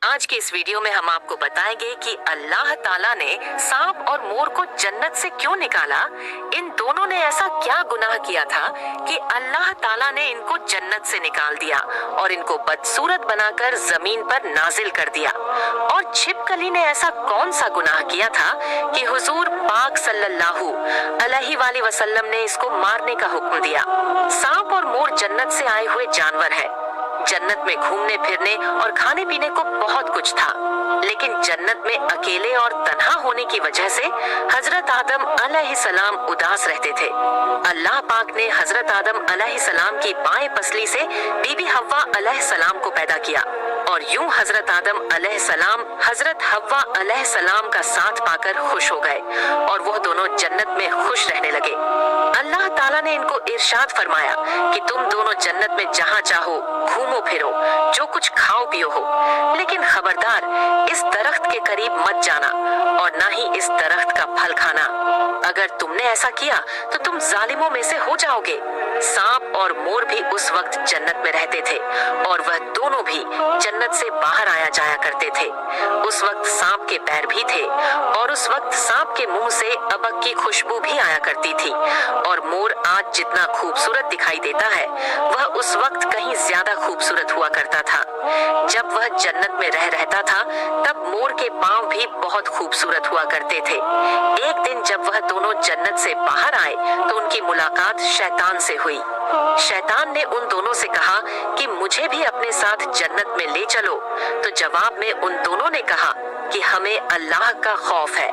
आज की इस वीडियो में हम आपको बताएंगे कि अल्लाह ताला ने सांप और मोर को जन्नत से क्यों निकाला। इन दोनों ने ऐसा क्या गुनाह किया था कि अल्लाह ताला ने इनको जन्नत से निकाल दिया और इनको बदसूरत बनाकर जमीन पर नाजिल कर दिया। और छिपकली ने ऐसा कौन सा गुनाह किया था कि हुजूर पाक सल्लल्लाहु अलैहि वसल्लम ने इसको मारने का हुक्म दिया। सांप और मोर जन्नत से आए हुए जानवर है। जन्नत में घूमने फिरने और खाने पीने को बहुत कुछ था, लेकिन जन्नत में अकेले और तन्हा होने की वजह से हजरत आदम अलैहिस्सलाम उदास रहते थे। अल्लाह पाक ने हजरत आदम अलैहिस्सलाम की बाएं पसली से बीबी हव्वा अलैहिस्सलाम को पैदा किया और यूं हजरत आदम अलैहिस्सलाम हजरत हव्वा अलैहिस्सलाम का साथ पाकर खुश हो गए और वह दोनों जन्नत में खुश रहने लगे। अल्लाह ताला ने इनको इरशाद फरमाया कि तुम दोनों जन्नत में जहाँ चाहो घूमो फिरो, जो कुछ खाओ पियो हो, लेकिन खबरदार इस दरख्त के करीब मत जाना और ना ही इस दरख्त का फल खाना। अगर तुमने ऐसा किया तो तुम जालिमों में से हो जाओगे। सांप और मोर भी उस वक्त जन्नत में रहते थे और वह दोनों भी जन्नत से बाहर आया जाया करते थे। उस वक्त सांप के पैर भी थे और उस वक्त सांप के मुंह से अबक की खुशबू भी आया करती थी। और मोर आज जितना खूबसूरत दिखाई देता है, वह उस वक्त कहीं ज्यादा खूबसूरत हुआ करता था। जब वह जन्नत में रहता था तब मोर के पांव भी बहुत खूबसूरत हुआ करते थे। एक दिन जब वह दोनों जन्नत से बाहर आए तो उनकी मुलाकात शैतान से हुई। शैतान ने उन दोनों से कहा कि मुझे भी अपने साथ जन्नत में ले चलो। तो जवाब में उन दोनों ने कहा कि हमें अल्लाह का खौफ है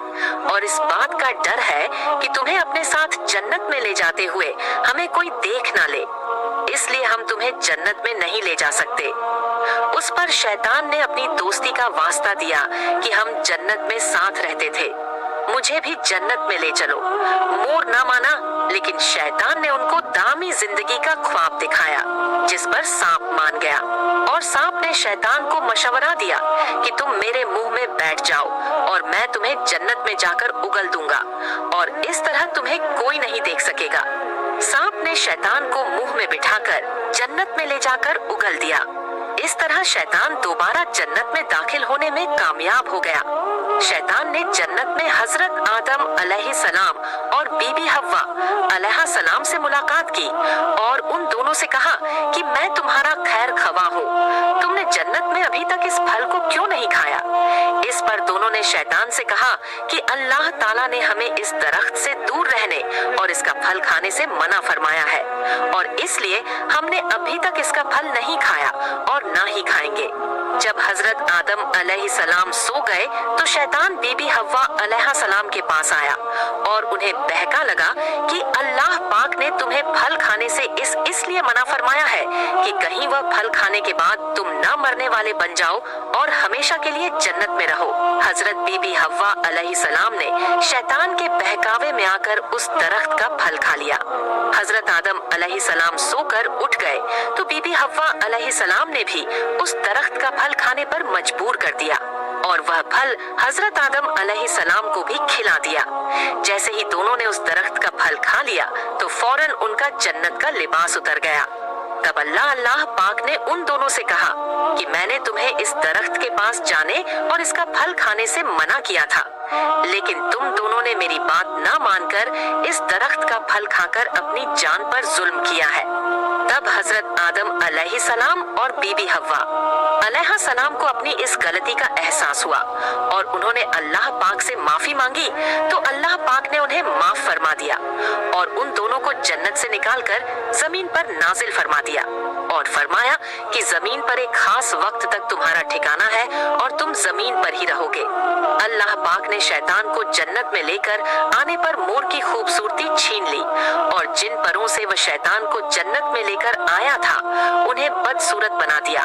और इस बात का डर है कि तुम्हें अपने साथ जन्नत में ले जाते हुए हमें कोई देख ना ले, इसलिए हम तुम्हें जन्नत में नहीं ले जा सकते। उस पर शैतान ने अपनी दोस्ती का वास्ता दिया कि हम जन्नत में साथ रहते थे, मुझे भी जन्नत में ले चलो। मोर ना माना, लेकिन शैतान ने उनको दामी जिंदगी का ख्वाब दिखाया, जिस पर सांप मान गया। और सांप ने शैतान को मशवरा दिया कि तुम मेरे मुंह में बैठ जाओ और मैं तुम्हें जन्नत में जाकर उगल दूंगा और इस तरह तुम्हें कोई नहीं देख सकेगा। सांप ने शैतान को मुंह में बिठाकर जन्नत में ले जाकर उगल दिया। इस तरह शैतान दोबारा जन्नत में दाखिल होने में कामयाब हो गया। शैतान ने जन्नत में हजरत आदम अलैहिस्सलाम और बीबी हव्वा अलैहिस्सलाम से मुलाकात की और उन दोनों से कहा कि मैं तुम्हारा खैर खवा हूँ, तुमने जन्नत में अभी तक इस फल को क्यों नहीं खाया। इस पर दोनों ने शैतान से कहा कि अल्लाह ताला ने हमें इस दरख्त से दूर रहने और इसका फल खाने से मना फरमाया है और इसलिए हमने अभी तक इसका फल नहीं खाया और ना ही खाएंगे। जब हजरत आदम अलैहिस्सलाम सो गए तो शैतान बीबी हव्वा अलैहिस्सलाम के पास आया और उन्हें बहका लगा कि अल्लाह पाक ने तुम्हें फल खाने से इसलिए मना फरमाया है कि कहीं वह फल खाने के बाद तुम ना मरने वाले बन जाओ और हमेशा के लिए जन्नत में रहो। हजरत बीबी हव्वा अलैहिस्सलाम ने शैतान के बहकावे में आकर उस दरख्त का फल खा लिया। हजरत आदम अलैहिस्सलाम सोकर उठ गए तो बीबी हव्वा अलैहिस्सलाम ने भी उस दरख्त का फल खाने पर मजबूर कर दिया और वह फल हजरत आदम अलैहिस्सलाम को भी खिला दिया। जैसे ही दोनों ने उस दरख्त का फल खा लिया तो फौरन उनका जन्नत का लिबास उतर गया। तब अल्लाह पाक ने उन दोनों से कहा कि मैंने तुम्हें इस दरख्त के पास जाने और इसका फल खाने से मना किया था, लेकिन तुम दोनों ने मेरी बात ना मानकर इस दरख्त का फल खाकर अपनी जान पर जुल्म किया है। तब हजरत आदम अलैहिस्सलाम और बीबी हव्वा अलैहिस्सलाम को अपनी इस गलती का एहसास हुआ और उन्होंने अल्लाह पाक से माफी मांगी तो अल्लाह पाक ने उन्हें माफ फरमा दिया और उन दोनों को जन्नत से निकालकर जमीन पर नाजिल फरमा दिया और फरमाया कि जमीन पर एक खास वक्त तक तुम्हारा ठिकाना है और तुम जमीन पर ही रहोगे। अल्लाह पाक ने शैतान को जन्नत में लेकर आने पर मोर की खूबसूरती छीन ली और जिन परों से वह शैतान को जन्नत में लेकर आया था उन्हें बदसूरत बना दिया।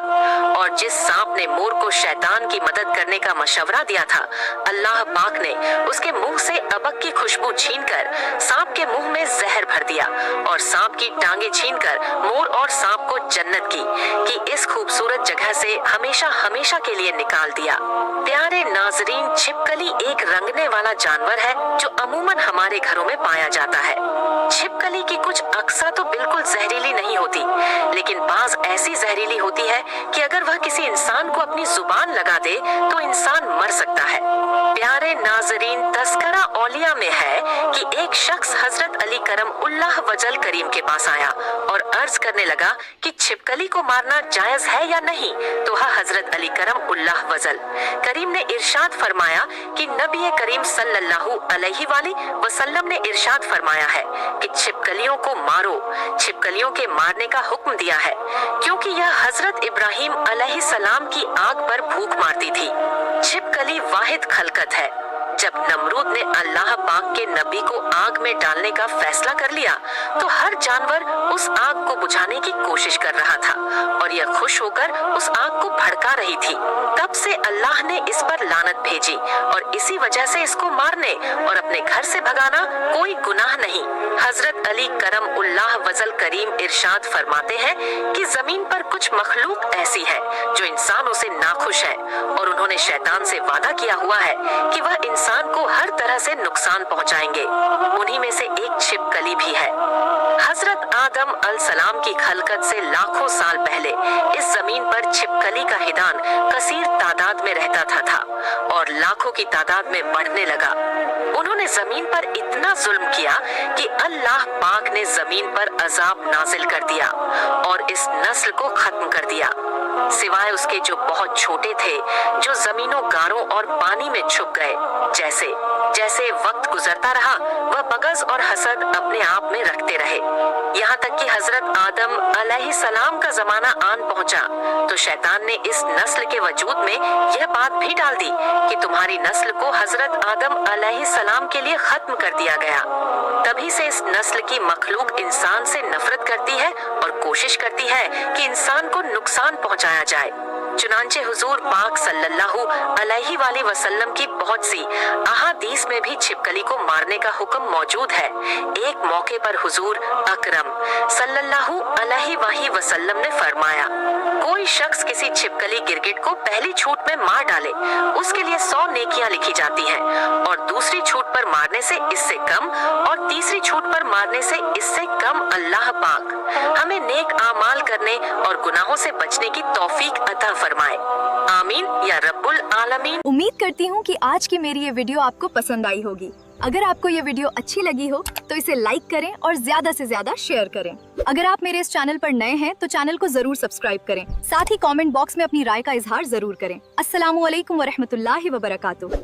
और जिस सांप ने मोर को शैतान की मदद करने का मशवरा दिया था, अल्लाह पाक ने उसके मुंह से अबक की खुशबू छीनकर सांप के मुंह में जहर भर दिया और सांप की टांगे छीनकर मोर और सांप को जन्नत की इस खूबसूरत जगह से हमेशा हमेशा के लिए निकाल दिया। प्यारे नाजरीन, छिपकली एक रंगने वाला जानवर है जो अमूमन हमारे घरों में पाया जाता है। छिपकली की कुछ अक्सा तो बिल्कुल जहरीली नहीं होती, लेकिन बाज ऐसी जहरीली होती है कि अगर वह किसी इंसान को अपनी जुबान लगा दे तो इंसान मर सकता है। प्यारे नाजरीन, तस्करा औलिया में है कि एक शख्स हजरत अली करम उल्लाह वजल करीम के पास आया और अर्ज करने लगा कि छिपकली को मारना जायज है या नहीं। तो हजरत अली करम उल्लाह वजल करीम ने इरशाद फरमाया कि नबी करीम सल्लल्लाहु अलैहि वसल्लम ने इरशाद फरमाया है कि छिपकलियों को मारो। छिपकलियों के मारने का हुक्म दिया है क्योंकि यह हजरत इब्राहिम अलैहिस्सलाम की आग पर भूख मारती थी। छिपकली वाहिद खलकत है। जब नमरूद ने अल्लाह पाक के नबी को आग में डालने का फैसला कर लिया तो हर जानवर उस आग को बुझाने की कोशिश कर रहा था और यह खुश होकर उस आग को भड़का रही थी। तब से अल्लाह ने इस पर लानत भेजी और इसी वजह से इसको मारने और अपने घर से भगाना कोई गुनाह नहीं। हजरत अली करम उल्लाह वजल करीम इरशाद फरमाते हैं कि जमीन पर कुछ मखलूक ऐसी है जो इंसानों से नाखुश है और उन्होंने शैतान से वादा किया हुआ है कि वह इंसान को हर तरह से नुकसान पहुंचाएंगे। उन्हीं में से एक छिपकली भी है। हजरत आदम अलसलाम की खलकत से लाखों साल पहले इस जमीन पर छिपकली का हिदान कसीर तादाद में रहता था और लाखों की तादाद में बढ़ने लगा। उन्होंने जमीन पर इतना जुल्म किया कि अल्लाह पाक ने जमीन पर अजाब नाजिल कर दिया और इस नस्ल को खत्म कर दिया, सिवाय उसके जो बहुत छोटे थे, जो जमीनों, गारों और पानी में छुप गए। जैसे जैसे वक्त गुजरता रहा वह बगज और हसद अपने आप में रखते रहे, यहाँ तक कि हजरत आदम अलैहिस्सलाम का जमाना आन पहुंचा तो शैतान ने इस नस्ल के वजूद में यह बात भी डाल दी कि तुम्हारी नस्ल को हजरत आदम अलैहिस्सलाम के लिए खत्म कर दिया गया। तभी से इस नस्ल की मखलूक इंसान से नफरत करती है और कोशिश करती है कि इंसान को नुकसान पहुंचाया जाए। चुनांचे हुजूर पाक सल्लल्लाहु अलैहि वसल्लम की बहुत सी अहादीस में भी छिपकली को मारने का हुक्म मौजूद है। एक मौके पर हुजूर अकरम सल्लल्लाहु अलैहि वसल्लम ने फरमाया, कोई शख्स किसी छिपकली गिरगिट को पहली छूट में मार डाले उसके लिए 100 नेकियां लिखी जाती हैं और दूसरी छूट पर मारने से इससे कम और तीसरी छूट पर मारने से इससे कम। अल्लाह पाक हमें नेक आमाल करने और गुनाहों से बचने की तौफीक अता फरमाए। आमीन या रब्बुल आलमीन। उम्मीद करती हूँ कि आज की मेरी ये वीडियो आपको पसंद आई होगी। अगर आपको ये वीडियो अच्छी लगी हो तो इसे लाइक करें और ज्यादा से ज्यादा शेयर करें। अगर आप मेरे इस चैनल पर नए हैं तो चैनल को जरूर सब्सक्राइब करें। साथ ही कमेंट बॉक्स में अपनी राय का इजहार जरूर करें। अस्सलामु अलैकुम व रहमतुल्लाहि व बरकातुहू।